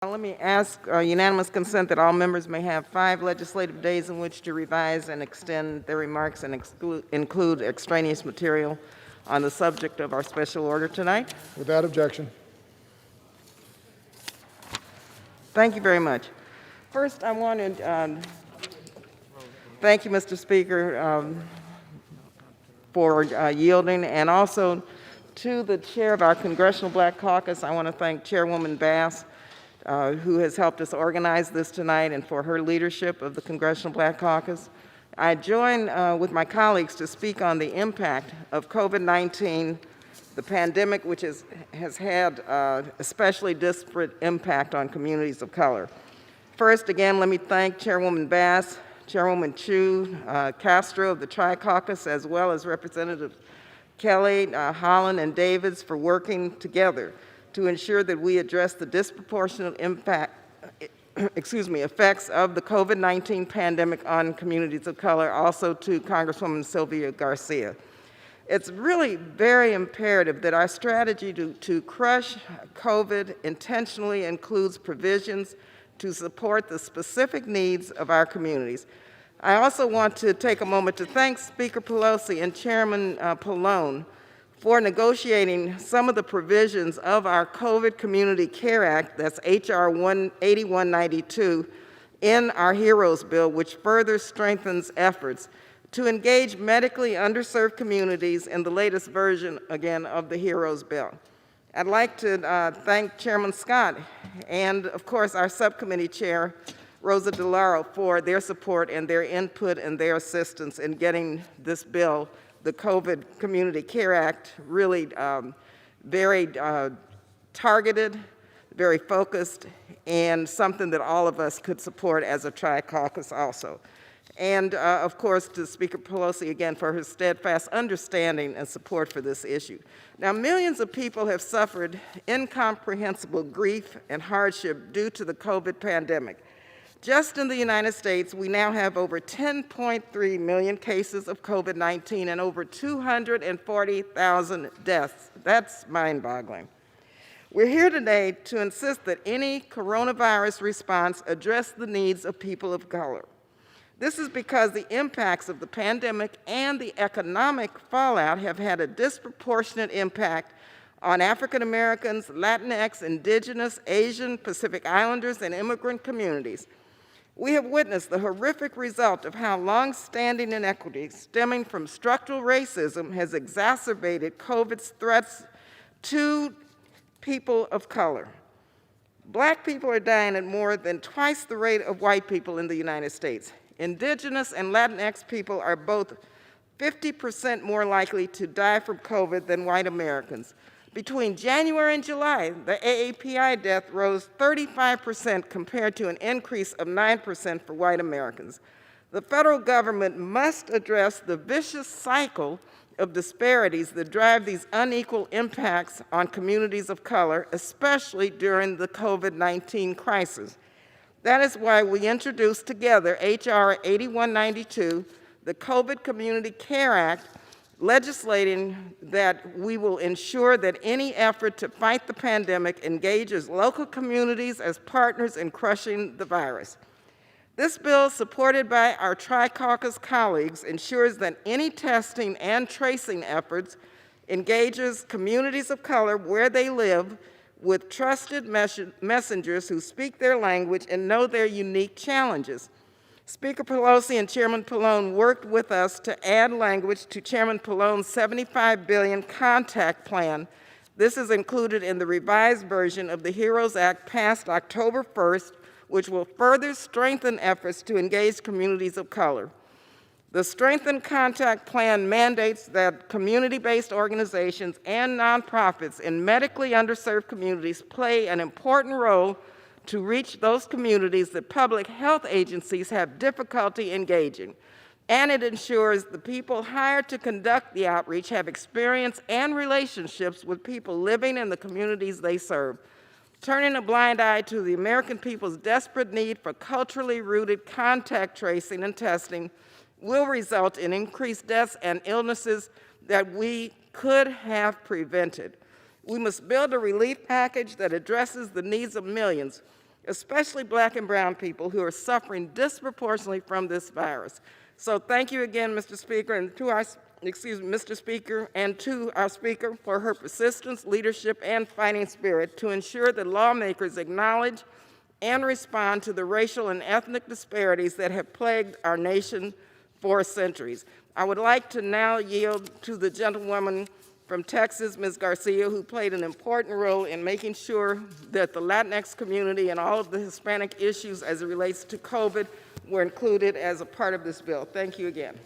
Let me ask unanimous consent that all members may have 5 legislative days in which to revise and extend their remarks and include extraneous material on the subject of our special order tonight. Without objection. Thank you very much. First, I want to thank you, Mr. Speaker, for yielding, and also to the chair of our Congressional Black Caucus. I want to thank Chairwoman Bass, who has helped us organize this tonight, and for her leadership of the Congressional Black Caucus. I join with my colleagues to speak on the impact of COVID-19, the pandemic, which has had especially disparate impact on communities of color. First, again, let me thank Chairwoman Bass, Chairwoman Chu, Castro of the Tri-Caucus, as well as Representatives Kelly, Holland, and Davids for working together to ensure that we address the disproportionate effects of the COVID-19 pandemic on communities of color, also to Congresswoman Sylvia Garcia. It's really very imperative that our strategy to crush COVID intentionally includes provisions to support the specific needs of our communities. I also want to take a moment to thank Speaker Pelosi and Chairman Pallone for negotiating some of the provisions of our COVID Community Care Act, that's H.R. 8192, in our HEROES bill, which further strengthens efforts to engage medically underserved communities in the latest version, again, of the HEROES bill. I'd like to thank Chairman Scott and, of course, our subcommittee chair, Rosa DeLauro, for their support and their input and their assistance in getting this bill, the COVID Community Care Act, really very targeted, very focused, and something that all of us could support as a Tri-Caucus also. And of course, to Speaker Pelosi again for her steadfast understanding and support for this issue. Now, millions of people have suffered incomprehensible grief and hardship due to the COVID pandemic. Just in the United States, we now have over 10.3 million cases of COVID-19 and over 240,000 deaths. That's mind-boggling. We're here today to insist that any coronavirus response address the needs of people of color. This is because the impacts of the pandemic and the economic fallout have had a disproportionate impact on African Americans, Latinx, Indigenous, Asian, Pacific Islanders, and immigrant communities. We have witnessed the horrific result of how long-standing inequities stemming from structural racism has exacerbated COVID's threats to people of color. Black people are dying at more than twice the rate of white people in the United States. Indigenous and Latinx people are both 50% more likely to die from COVID than white Americans. Between January and July, the AAPI death rose 35% compared to an increase of 9% for white Americans. The federal government must address the vicious cycle of disparities that drive these unequal impacts on communities of color, especially during the COVID-19 crisis. That is why we introduced together H.R. 8192, the COVID Community Care Act, legislating that we will ensure that any effort to fight the pandemic engages local communities as partners in crushing the virus. This bill, supported by our Tri-Caucus colleagues, ensures that any testing and tracing efforts engages communities of color where they live with trusted messengers who speak their language and know their unique challenges. Speaker Pelosi and Chairman Pallone worked with us to add language to Chairman Pallone's $75 billion contact plan. This is included in the revised version of the HEROES Act passed October 1st, which will further strengthen efforts to engage communities of color. The strengthened contact plan mandates that community-based organizations and nonprofits in medically underserved communities play an important role to reach those communities that public health agencies have difficulty engaging. And it ensures the people hired to conduct the outreach have experience and relationships with people living in the communities they serve. Turning a blind eye to the American people's desperate need for culturally rooted contact tracing and testing will result in increased deaths and illnesses that we could have prevented. We must build a relief package that addresses the needs of millions especially Black and brown people who are suffering disproportionately from this virus. So thank you again, Mr. Speaker, and to our, Mr. Speaker, and to our speaker for her persistence, leadership, and fighting spirit to ensure that lawmakers acknowledge and respond to the racial and ethnic disparities that have plagued our nation for centuries. I would like to now yield to the gentlewoman from Texas, Ms. Garcia, who played an important role in making sure that the Latinx community and all of the Hispanic issues as it relates to COVID were included as a part of this bill. Thank you again.